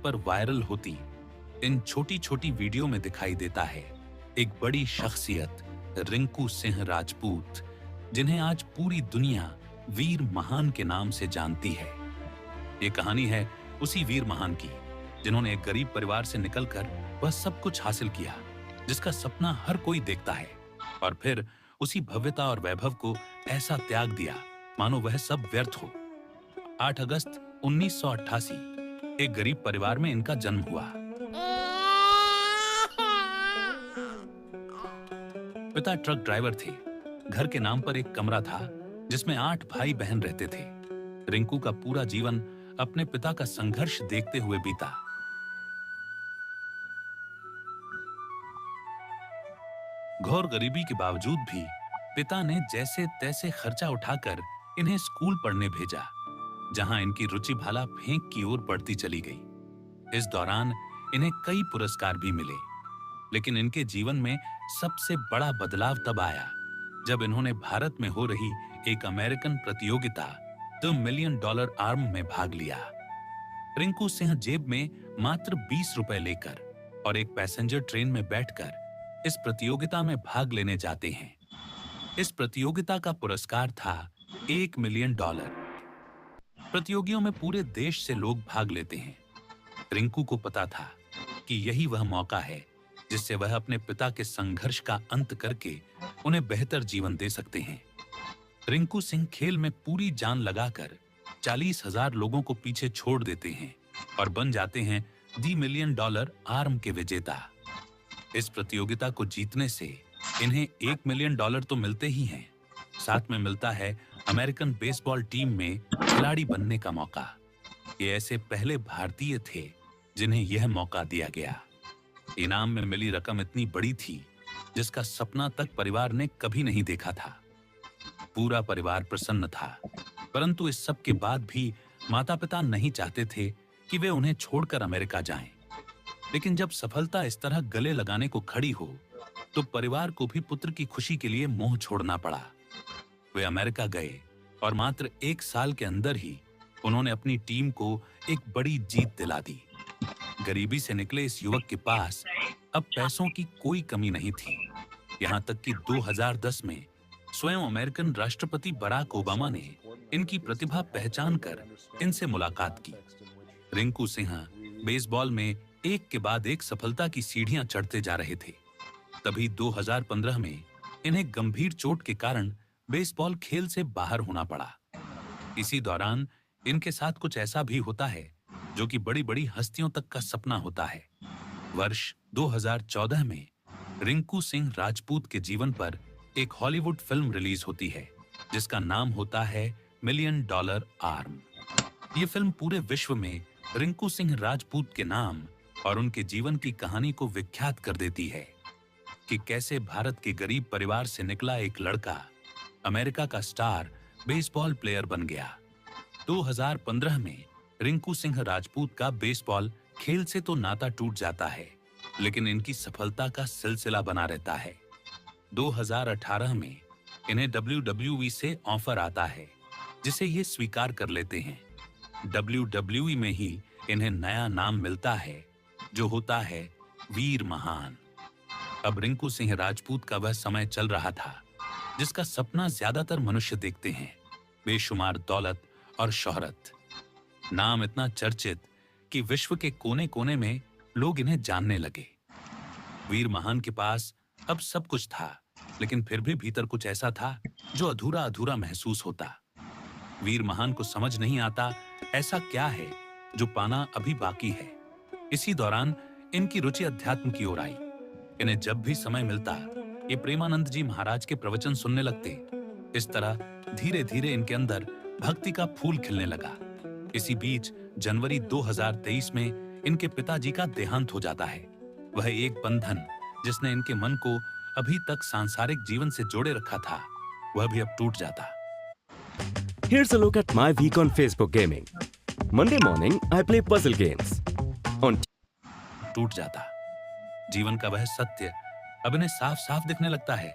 पर वायरल होती इन छोटी छोटी वीडियो में दिखाई देता है एक बड़ी शख्सियत रिंकू सिंह राजपूत, जिन्हें आज पूरी दुनिया वीर महान के नाम से जानती है। ये कहानी है उसी वीर महान की जिन्होंने एक गरीब परिवार से निकलकर वह सब कुछ हासिल किया जिसका सपना हर कोई देखता है, और फिर उसी भव्यता और वैभव को ऐसा त्याग दिया मानो वह सब व्यर्थ हो। 8 अगस्त 1988 एक गरीब परिवार में इनका जन्म हुआ। पिता ट्रक ड्राइवर थे। घर के नाम पर एक कमरा था जिसमें 8 भाई बहन रहते थे। रिंकू का पूरा जीवन अपने पिता का संघर्ष देखते हुए बीता। घोर गरीबी के बावजूद भी पिता ने जैसे तैसे खर्चा उठाकर इन्हें स्कूल पढ़ने भेजा, जहां इनकी रुचि भाला फेंक की ओर बढ़ती चली गई। इस दौरान इन्हें कई पुरस्कार भी मिले, लेकिन इनके जीवन में सबसे बड़ा बदलाव तब आया जब इन्होंने भारत में हो रही एक अमेरिकन प्रतियोगिता द $1 मिलियन आर्म में भाग लिया। रिंकू सिंह जेब में मात्र 20 रुपए लेकर और एक पैसेंजर ट्रेन में बैठकर इस प्रतियोगिता में भाग लेने जाते हैं। इस प्रतियोगिता का पुरस्कार था $1 मिलियन। प्रतियोगियों में पूरे देश से लोग भाग लेते हैं। रिंकू को पता था कि यही वह मौका है जिससे वह अपने पिता के संघर्ष का अंत करके उन्हें बेहतर जीवन दे सकते हैं। रिंकू सिंह खेल में पूरी जान लगाकर 40,000 लोगों को पीछे छोड़ देते हैं और बन जाते हैं $1 मिलियन आर्म के विजेता। इस प्रतियोगिता को जीतने से इन्हें $1 मिलियन तो मिलते ही हैं, साथ में मिलता है अमेरिकन बेसबॉल टीम में खिलाड़ी बनने का मौका। ये ऐसे पहले भारतीय थे जिन्हें यह मौका दिया गया। इनाम में मिली रकम इतनी बड़ी थी जिसका सपना तक परिवार ने कभी नहीं देखा था। पूरा परिवार प्रसन्न था, परंतु इस सब के बाद भी माता-पिता नहीं चाहते थे कि वे उन्हें छोड़कर अमेरिका जाएं। लेकिन जब सफलता इस तरह गले लगाने को खड़ी हो, तो परिवार को भी पुत्र की खुशी के लिए मोह छोड़ना पड़ा। वे अमेरिका गए और मात्र 1 साल के अंदर ही उन्होंने अपनी टीम को एक बड़ी जीत दिला दी। गरीबी से निकले इस युवक के पास अब पैसों की कोई कमी नहीं थी। यहां तक कि 2010 में स्वयं अमेरिकन राष्ट्रपति बराक ओबामा ने इनकी प्रतिभा पहचान कर इनसे मुलाकात की। रिंकू सिंह बेसबॉल में एक के बाद एक सफलता की सीढ़ियां चढ़ते जा रहे थे। तभी 2015 में इन्हें गंभीर चोट के कारण बेसबॉल खेल से बाहर होना पड़ा। इसी दौरान इनके साथ कुछ ऐसा भी होता है जो कि बड़ी बड़ी हस्तियों तक का सपना होता है। वर्ष 2014 में रिंकू सिंह राजपूत के जीवन पर एक हॉलीवुड फिल्म रिलीज होती है जिसका नाम होता है $1 मिलियन आर्म। ये फिल्म पूरे विश्व में रिंकू सिंह राजपूत के नाम और उनके जीवन की कहानी को विख्यात कर देती है कि कैसे भारत के गरीब परिवार से निकला एक लड़का अमेरिका का स्टार बेसबॉल प्लेयर बन गया। 2015 में रिंकू सिंह राजपूत का बेसबॉल खेल से तो नाता टूट जाता है, लेकिन इनकी सफलता का सिलसिला बना रहता है। 2018 में इन्हें WWE से ऑफर आता है जिसे ये स्वीकार कर लेते हैं। WWE में ही इन्हें नया नाम मिलता है जो होता है वीर महान। अब रिंकू सिंह राजपूत का वह समय चल रहा था जिसका सपना ज्यादातर मनुष्य देखते हैं, बेशुमार दौलत और शोहरत। नाम इतना चर्चित कि विश्व के कोने कोने में लोग इन्हें जानने लगे। वीर महान के पास अब सब कुछ था, लेकिन फिर भी भीतर कुछ ऐसा था जो अधूरा अधूरा महसूस होता। वीर महान को समझ नहीं आता ऐसा क्या है जो पाना अभी बाकी है। इसी दौरान इनकी रुचि अध्यात्म की ओर आई। इन्हें जब भी समय मिलता ये प्रेमानंद जी महाराज के प्रवचन सुनने लगते। इस तरह धीरे धीरे इनके अंदर भक्ति का फूल खिलने लगा। इसी बीच जनवरी 2023 में इनके पिताजी का देहांत हो जाता है। वह एक बंधन जिसने इनके मन को अभी तक सांसारिक जीवन से जोड़े रखा था, वह भी अब टूट जाता। Here's a look at my week on Facebook gaming. Monday morning, I play puzzle games. टूट जाता। जीवन का वह सत्य अब इन्हें साफ साफ दिखने लगता है